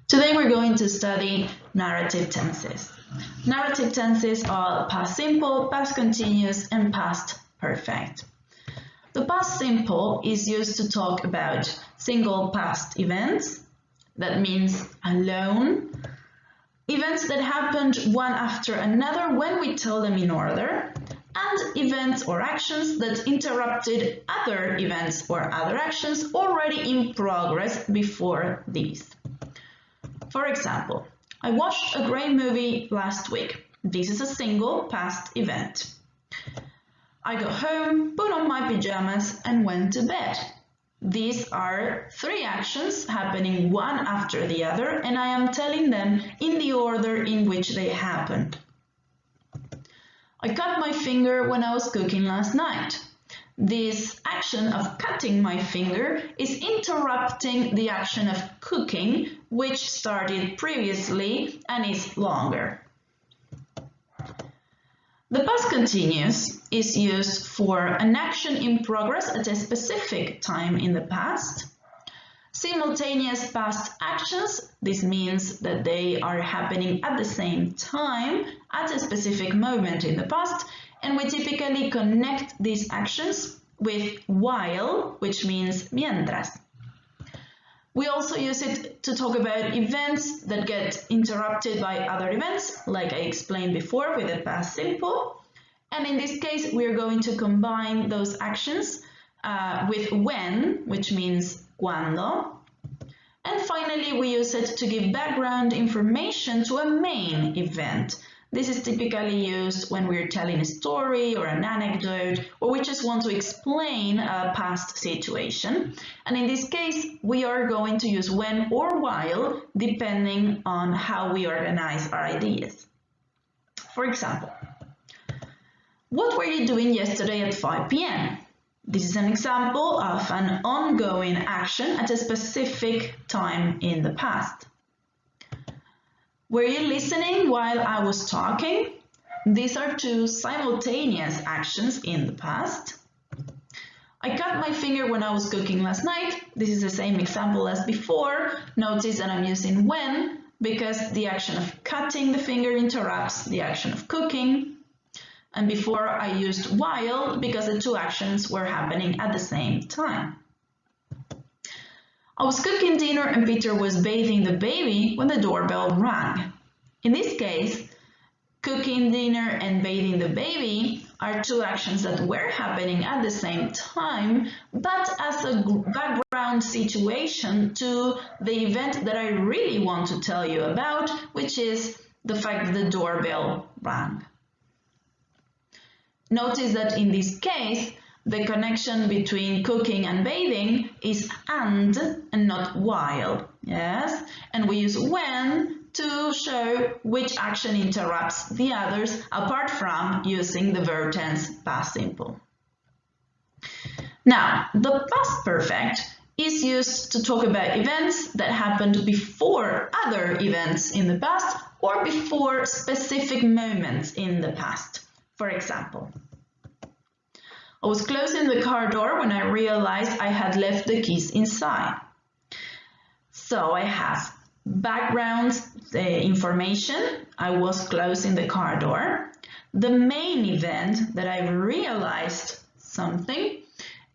Today we're going to study narrative tenses. Narrative tenses are past simple, past continuous, and past perfect. The past simple is used to talk about single past events, that means alone, events that happened one after another when we tell them in order, and events or actions that interrupted other events or other actions already in progress before these. For example, I watched a great movie last week. This is a single past event. I got home, put on my pajamas, and went to bed. These are three actions happening one after the other, and I am telling them in the order in which they happened. I cut my finger when I was cooking last night. This action of cutting my finger is interrupting the action of cooking, which started previously and is longer. The past continuous is used for an action in progress at a specific time in the past. Simultaneous past actions, this means that they are happening at the same time at a specific moment in the past, and we typically connect these actions with while, which means mientras. We also use it to talk about events that get interrupted by other events, like I explained before with the past simple. And in this case, we are going to combine those actions with when, which means cuando. And finally, we use it to give background information to a main event. This is typically used when we're telling a story or an anecdote, or we just want to explain a past situation. And in this case, we are going to use when or while, depending on how we organize our ideas. For example, what were you doing yesterday at 5 p.m.? This is an example of an ongoing action at a specific time in the past. Were you listening while I was talking? These are two simultaneous actions in the past. I cut my finger when I was cooking last night. This is the same example as before. Notice that I'm using when because the action of cutting the finger interrupts the action of cooking. And before I used while because the two actions were happening at the same time. I was cooking dinner and Peter was bathing the baby when the doorbell rang. In this case, cooking dinner and bathing the baby are two actions that were happening at the same time, but as a background situation to the event that I really want to tell you about, which is the fact that the doorbell rang. Notice that in this case, the connection between cooking and bathing is and not while, yes? And we use when to show which action interrupts the others apart from using the verb tense past simple. Now, the past perfect is used to talk about events that happened before other events in the past or before specific moments in the past. For example, I was closing the car door when I realized I had left the keys inside. So I have background information. I was closing the car door. The main event that I realized something.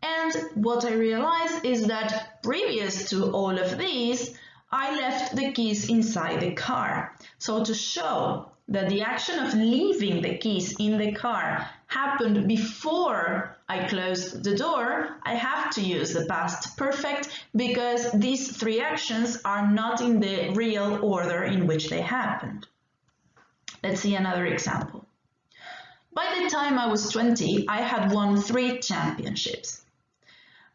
And what I realized is that previous to all of these, I left the keys inside the car. So to show that the action of leaving the keys in the car happened before I closed the door, I have to use the past perfect because these three actions are not in the real order in which they happened. Let's see another example. By the time I was 20, I had won 3 championships.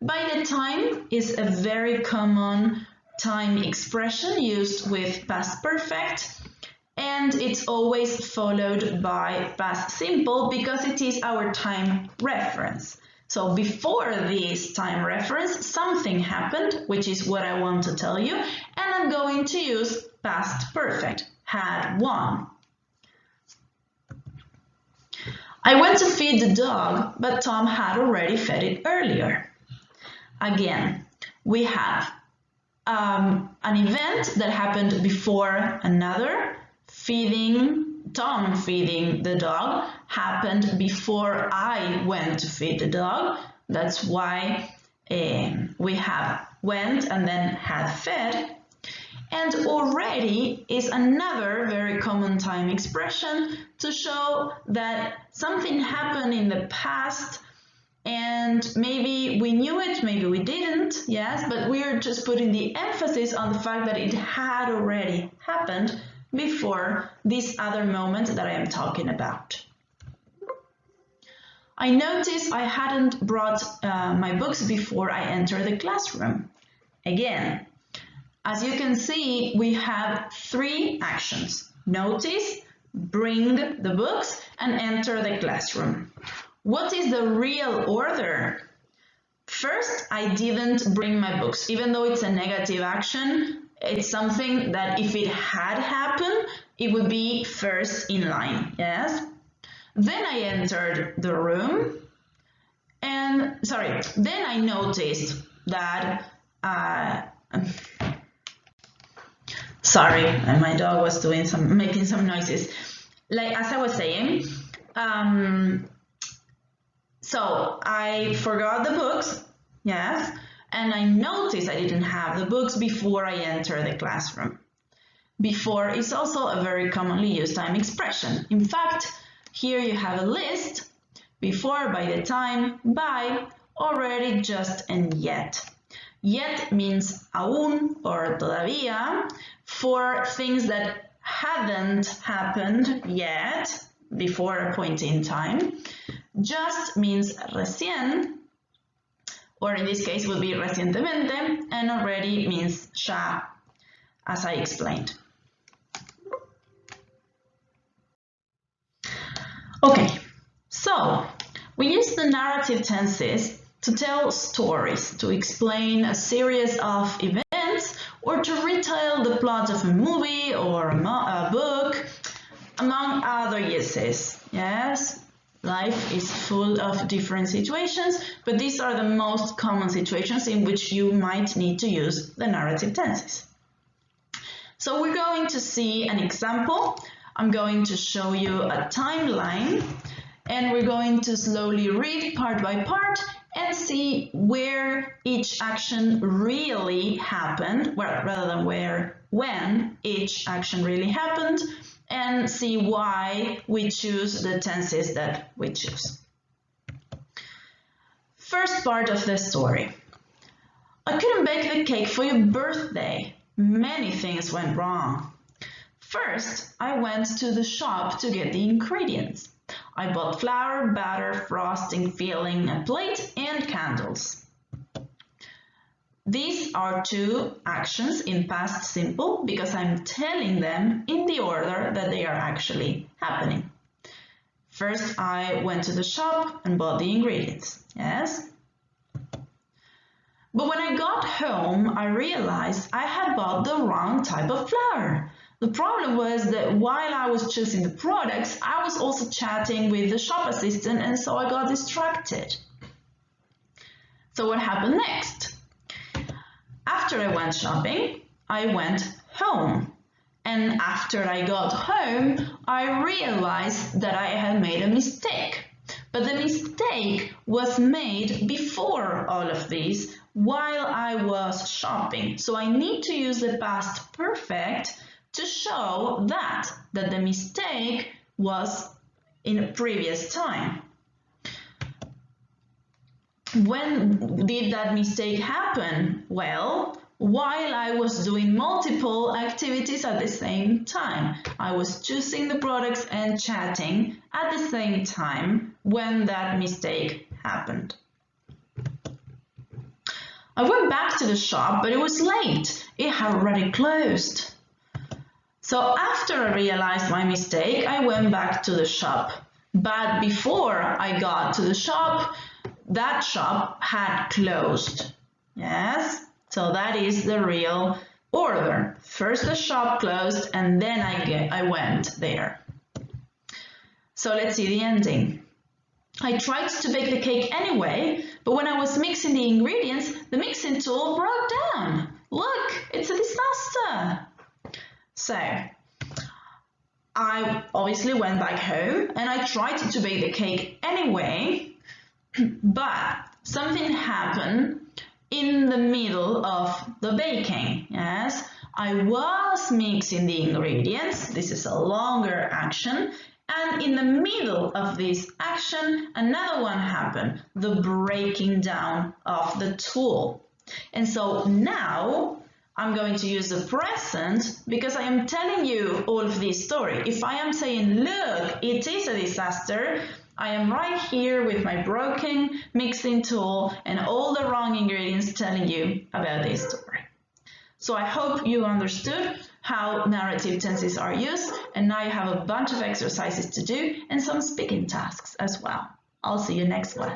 By the time is a very common time expression used with past perfect. And it's always followed by past simple because it is our time reference. So before this time reference, something happened, which is what I want to tell you, and I'm going to use past perfect, had won. I went to feed the dog, but Tom had already fed it earlier. Again, we have an event that happened before another. Tom feeding the dog happened before I went to feed the dog. That's why we have went and then had fed. And already is another very common time expression to show that something happened in the past and maybe we knew it, maybe we didn't, yes, but we're just putting the emphasis on the fact that it had already happened before this other moment that I am talking about. I noticed I hadn't brought my books before I entered the classroom. Again, as you can see, we have 3 actions. Notice, bring the books, and enter the classroom. What is the real order? First, I didn't bring my books. Even though it's a negative action, it's something that if it had happened, it would be first in line, yes? Then I entered the room and, then I noticed that, my dog was making some noises. Like, as I was saying, so I forgot the books, yes, and I noticed I didn't have the books before I entered the classroom. Before is also a very commonly used time expression. In fact, here you have a list: before, by the time, by, already, just, and yet. Yet means aún or todavía for things that hadn't happened yet, before a point in time. Just means recién, or in this case would be recientemente, and already means ya, as I explained. Okay, so we use the narrative tenses to tell stories, to explain a series of events, or to retell the plot of a movie or a book, among other uses. Yes, life is full of different situations, but these are the most common situations in which you might need to use the narrative tenses. So we're going to see an example. I'm going to show you a timeline, and we're going to slowly read part by part and see where each action really happened, well, rather than when each action really happened, and see why we choose the tenses that we choose. First part of the story. I couldn't bake the cake for your birthday. Many things went wrong. First, I went to the shop to get the ingredients. I bought flour, batter, frosting, filling, a plate, and candles. These are 2 actions in past simple because I'm telling them in the order that they are actually happening. First, I went to the shop and bought the ingredients, yes? But when I got home, I realized I had bought the wrong type of flour. The problem was that while I was choosing the products, I was also chatting with the shop assistant, and so I got distracted. So what happened next? After I went shopping, I went home. And after I got home, I realized that I had made a mistake. But the mistake was made before all of these, while I was shopping. So I need to use the past perfect to show that the mistake was in a previous time. When did that mistake happen? Well, while I was doing multiple activities at the same time. I was choosing the products and chatting at the same time when that mistake happened. I went back to the shop, but it was late. It had already closed. So after I realized my mistake, I went back to the shop. But before I got to the shop, that shop had closed. Yes, so that is the real order. First the shop closed and then I went there. So let's see the ending. I tried to bake the cake anyway, but when I was mixing the ingredients, the mixing tool broke down. Look, disaster. So I obviously went back home and I tried to bake the cake anyway, but something happened in the middle of the baking. Yes, I was mixing the ingredients. This is a longer action. And in the middle of this action, another one happened, the breaking down of the tool. And so now I'm going to use the present because I am telling you all of this story. If I am saying, look, it is a disaster, I am right here with my broken mixing tool and all the wrong ingredients telling you about this story. So I hope you understood how narrative tenses are used, and now you have a bunch of exercises to do and some speaking tasks as well. I'll see you next one.